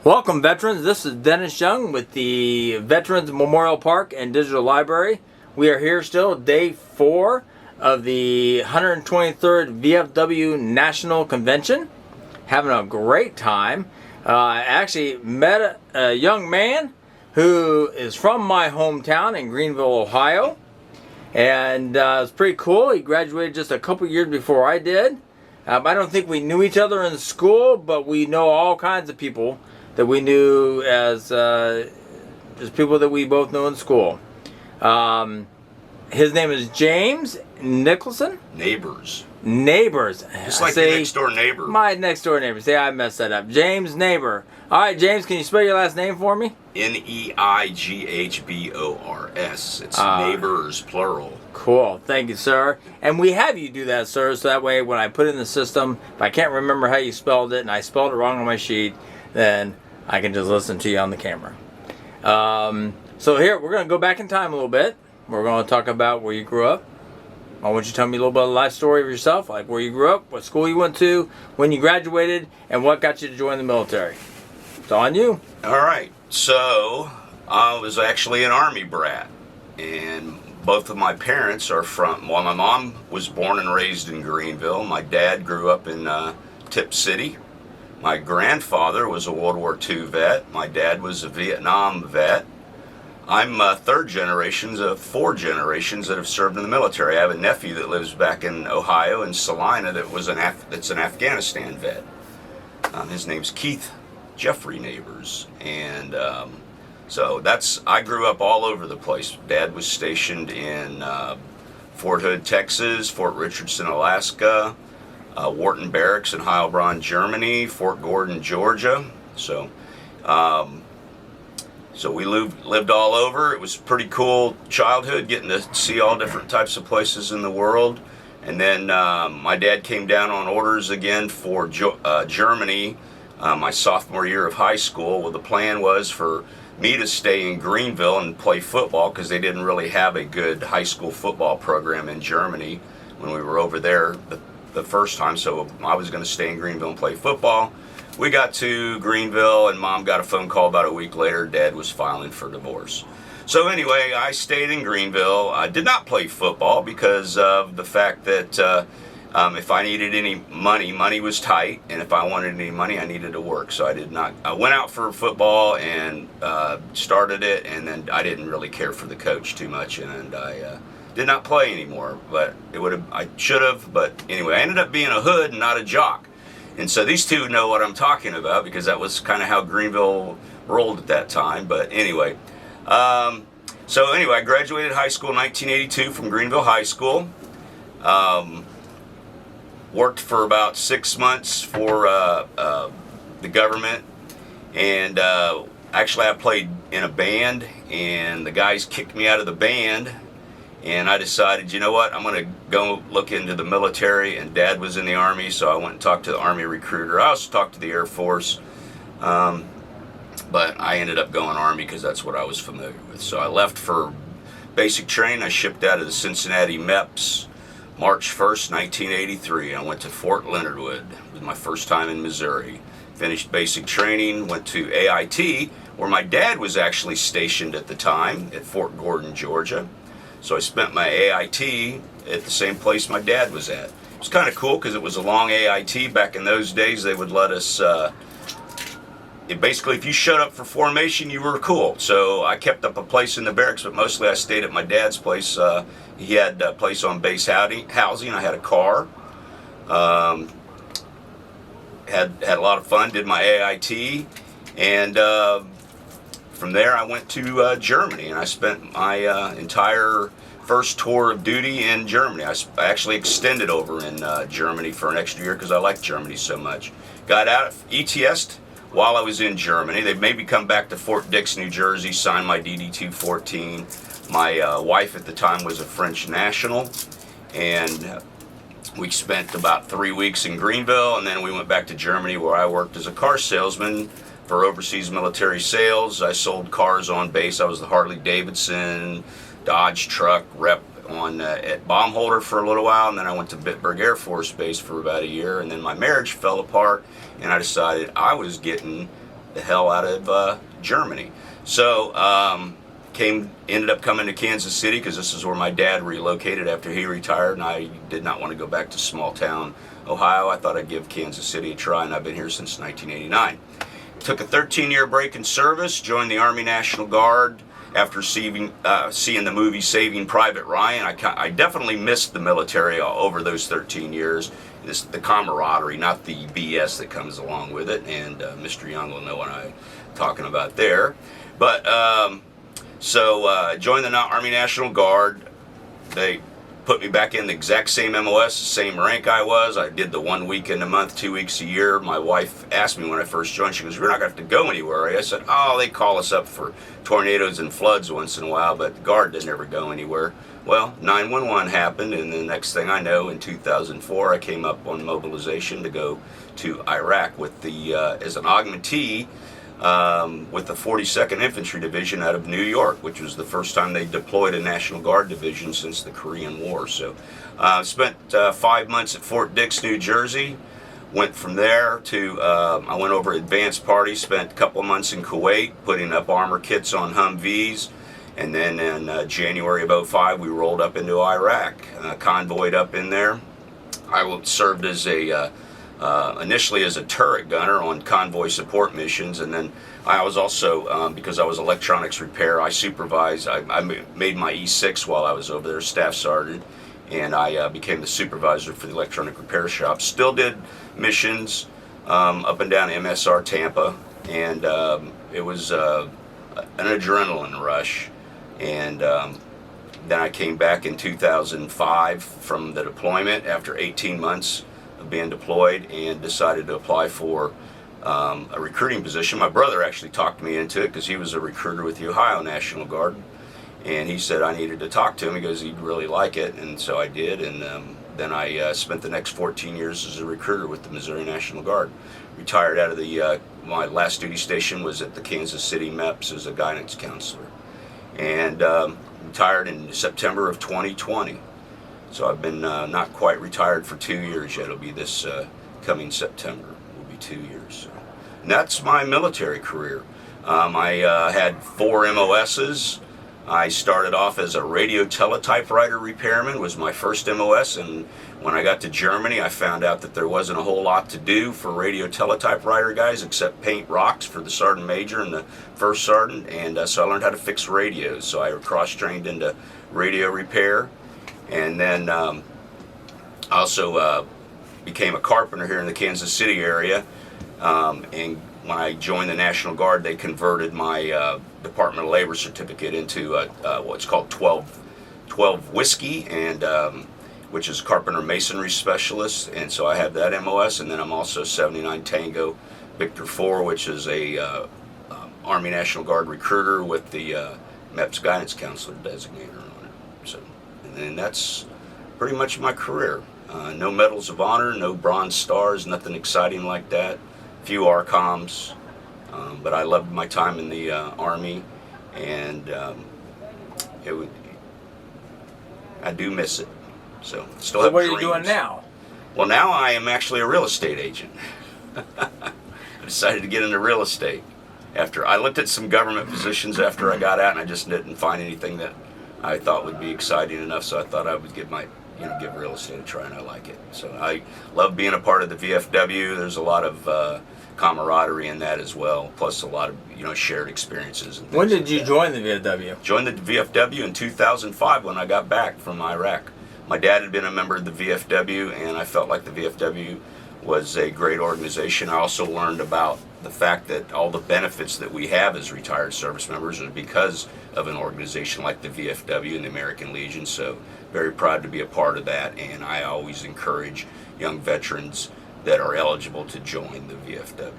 Welcome, veterans. This is Dennis Young with the Veterans Memorial Park and Digital Library. We are here still, day 4 of the 123rd VFW National Convention. Having a great time. I actually met a young man who is from my hometown in Greenville, Ohio. And it's pretty cool. He graduated just a couple years before I did. I don't think we knew each other in school, but we know all kinds of people that we knew as just people that we both know in school. His name is James Nicholson. Neighbors. Just like your next door neighbor. My next door neighbor. See, I messed that up. James Neighbor. All right, James, can you spell your last name for me? Neighbors. It's neighbors, plural. Cool. Thank you, sir. And we have you do that, sir, so that way when I put it in the system, if I can't remember how you spelled it and I spelled it wrong on my sheet, then I can just listen to you on the camera. So here, we're going to go back in time a little bit. We're going to talk about where you grew up. I want you to tell me a little bit of the life story of yourself, like where you grew up, what school you went to, when you graduated, and what got you to join the military. It's on you. All right. So, I was actually an Army brat. And both of my parents are from, well, my mom was born and raised in Greenville. My dad grew up in Tip City. My grandfather was a World War II vet. My dad was a Vietnam vet. I'm third generation of 4 generations that have served in the military. I have a nephew that lives back in Ohio, in Salina, that's an Afghanistan vet. His name's Keith Jeffrey Neighbors. And so I grew up all over the place. Dad was stationed in Fort Hood, Texas, Fort Richardson, Alaska, Wharton Barracks in Heilbronn, Germany, Fort Gordon, Georgia. So we lived all over. It was a pretty cool childhood, getting to see all different types of places in the world. And then my dad came down on orders again for Germany my sophomore year of high school. Well, the plan was for me to stay in Greenville and play football because they didn't really have a good high school football program in Germany when we were over there the first time. So I was going to stay in Greenville and play football. We got to Greenville and Mom got a phone call about a week later. Dad was filing for divorce. So anyway, I stayed in Greenville. I did not play football because of the fact that if I needed any money was tight, and if I wanted any money, I needed to work. So I did not. I went out for football and started it, and then I didn't really care for the coach too much, and I did not play anymore. But I should have. But anyway, I ended up being a hood and not a jock. And so these two know what I'm talking about because that was kind of how Greenville rolled at that time. But anyway, I graduated high school in 1982 from Greenville High School. Worked for about 6 months for the government. And actually I played in a band, and the guys kicked me out of the band. And I decided, you know what, I'm going to go look into the military, and Dad was in the Army, so I went and talked to the Army recruiter. I also talked to the Air Force, but I ended up going Army because that's what I was familiar with. So I left for basic training. I shipped out of the Cincinnati MEPS March 1st, 1983. I went to Fort Leonard Wood. It was my first time in Missouri. Finished basic training, went to AIT, where my dad was actually stationed at the time, at Fort Gordon, Georgia. So I spent my AIT at the same place my dad was at. It was kind of cool because it was a long AIT. Back in those days, they would let us, basically if you showed up for formation, you were cool. So I kept up a place in the barracks, but mostly I stayed at my dad's place. He had a place on base housing. I had a car. Had a lot of fun, did my AIT, and from there I went to Germany, and I spent my entire first tour of duty in Germany. I actually extended over in Germany for an extra year because I liked Germany so much. Got out of ETS'd while I was in Germany. They made me come back to Fort Dix, New Jersey, sign my DD-214. My wife at the time was a French national, and we spent about 3 weeks in Greenville, and then we went back to Germany where I worked as a car salesman for overseas military sales. I sold cars on base. I was the Harley Davidson, Dodge truck rep at Baumholder for a little while, and then I went to Bitburg Air Force Base for about a year, and then my marriage fell apart, and I decided I was getting the hell out of Germany. So ended up coming to Kansas City because this is where my dad relocated after he retired, and I did not want to go back to small town Ohio. I thought I'd give Kansas City a try, and I've been here since 1989. Took a 13-year break in service, joined the Army National Guard after seeing the movie Saving Private Ryan. I definitely missed the military over those 13 years. The camaraderie, not the BS that comes along with it, and Mr. Young will know what I'm talking about there. But joined the Army National Guard. They put me back in the exact same MOS, the same rank I was. I did the 1 week in a month, 2 weeks a year. My wife asked me when I first joined, she goes, "We're not going to have to go anywhere." I said, "Oh, they call us up for tornadoes and floods once in a while, but the Guard didn't ever go anywhere." Well, 9/11 happened, and the next thing I know, in 2004, I came up on mobilization to go to Iraq with as an augmentee with the 42nd Infantry Division out of New York, which was the first time they deployed a National Guard division since the Korean War. So spent 5 months at Fort Dix, New Jersey. Went from there to, I went over advanced party, spent a couple of months in Kuwait, putting up armor kits on Humvees. And then in January of 2005, we rolled up into Iraq, convoyed up in there. I served as initially as a turret gunner on convoy support missions, and then I was also, because I was electronics repair, I supervised, I made my E6 while I was over there, staff sergeant, and I became the supervisor for the electronic repair shop. Still did missions up and down MSR Tampa, and it was an adrenaline rush. And then I came back in 2005 from the deployment after 18 months of being deployed, and decided to apply for a recruiting position. My brother actually talked me into it because he was a recruiter with the Ohio National Guard, and he said I needed to talk to him because he'd really like it, and so I did. And then I spent the next 14 years as a recruiter with the Missouri National Guard. Retired out of my last duty station was at the Kansas City MEPS as a guidance counselor, and retired in September of 2020. So I've been not quite retired for 2 years yet. It'll be this coming September. Will be 2 years. So. And that's my military career. I had 4 MOSs. I started off as a radio teletypewriter repairman, was my first MOS, and when I got to Germany I found out that there wasn't a whole lot to do for radio teletypewriter guys except paint rocks for the sergeant major and the first sergeant, and so I learned how to fix radios. So I cross-trained into radio repair, and then I also became a carpenter here in the Kansas City area, and when I joined the National Guard, they converted my Department of Labor certificate into what's called 12 whiskey, and which is carpenter masonry specialist, and so I have that MOS. And then I'm also 79 Tango Victor 4, which is a Army National Guard recruiter with the MEPS guidance counselor designator on it. So, and then that's pretty much my career. No medals of honor, no bronze stars, nothing exciting like that. Few ARCOMs, but I loved my time in the Army, and I do miss it. So still have what are dreams. you doing now? Well, now I am actually a real estate agent. I decided to get into real estate. After I looked at some government positions after I got out, and I just didn't find anything that I thought would be exciting enough. So I thought I would give real estate a try, and I like it. So I love being a part of the VFW. There's a lot of camaraderie in that as well, plus a lot of shared experiences. And when did you join the VFW? Joined the VFW in 2005 when I got back from Iraq. My dad had been a member of the VFW, and I felt like the VFW was a great organization. I also learned about the fact that all the benefits that we have as retired service members are because of an organization like the VFW and the American Legion. So very proud to be a part of that, and I always encourage young veterans that are eligible to join the VFW.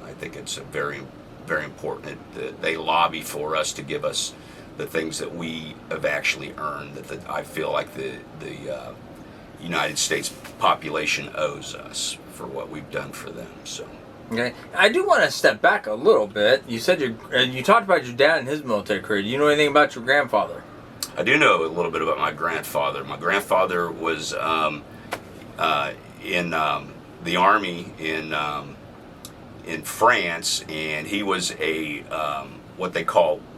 I think it's a very, very important that they lobby for us to give us the things that we have actually earned, that I feel like the United States population owes us for what we've done for them. So. Okay, I do want to step back a little bit. You said you talked about your dad and his military career. Do you know anything about your grandfather? I do know a little bit about my grandfather. My grandfather was in the Army in in France, and he was a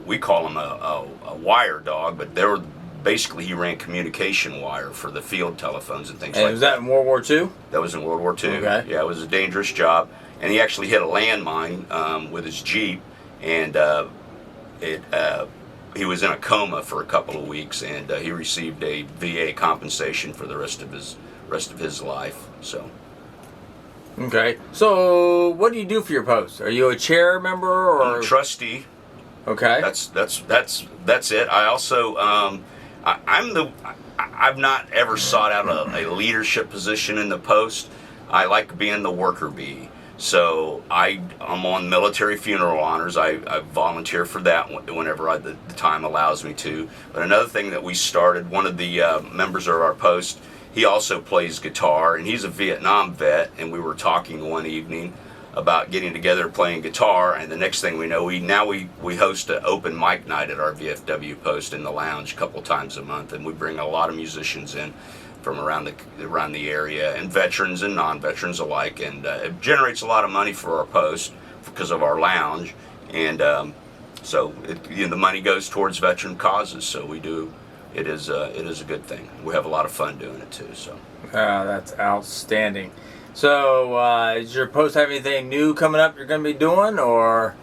we call him a wire dog, but they were basically, he ran communication wire for the field telephones and things And like was that in World War II? That was in World War II. Okay. Yeah, it was a dangerous job, and he actually hit a landmine with his Jeep, and he was in a coma for a couple of weeks, and he received a VA compensation for the rest of his life. So. Okay. So, what do you do for your post? Are you a chair member or I'm a trustee? Okay. That's it. I also I've not ever sought out a leadership position in the Post. I like being the worker bee. So I'm on military funeral honors. I volunteer for that whenever the time allows me to. But another thing that we started, one of the members of our Post, he also plays guitar, and he's a Vietnam vet, and we were talking one evening about getting together playing guitar, and the next thing we know, we host an open mic night at our VFW Post in the lounge a couple times a month, and we bring a lot of musicians in from around the area, and veterans and non-veterans alike, and it generates a lot of money for our Post because of our lounge, and so the money goes towards veteran causes. So we do. It is a good thing. We have a lot of fun doing it too. So. That's outstanding. So, does your Post have anything new coming up you're going to be doing, or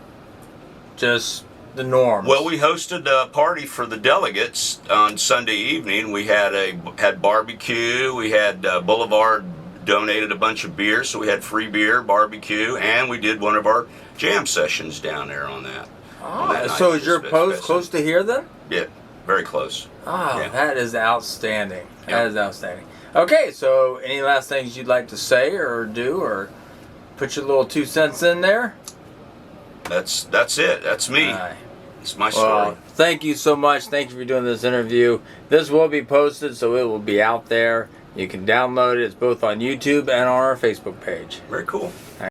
just the norms? Well, we hosted a party for the delegates on Sunday evening. We had barbecue. We had Boulevard donated a bunch of beer, so we had free beer, barbecue, and we did one of our jam sessions down there on that. So is your Post close to here then? Yeah, very close. Oh, Yeah. That is outstanding. Yeah. That is outstanding. Okay, so any last things you'd like to say or do, or put your little 2 cents in there? That's it. That's me. Aye. It's my Well, story. thank you so much. Thank you for doing this interview. This will be posted, so it will be out there. You can download it. It's both on YouTube and on our Facebook page. Very cool.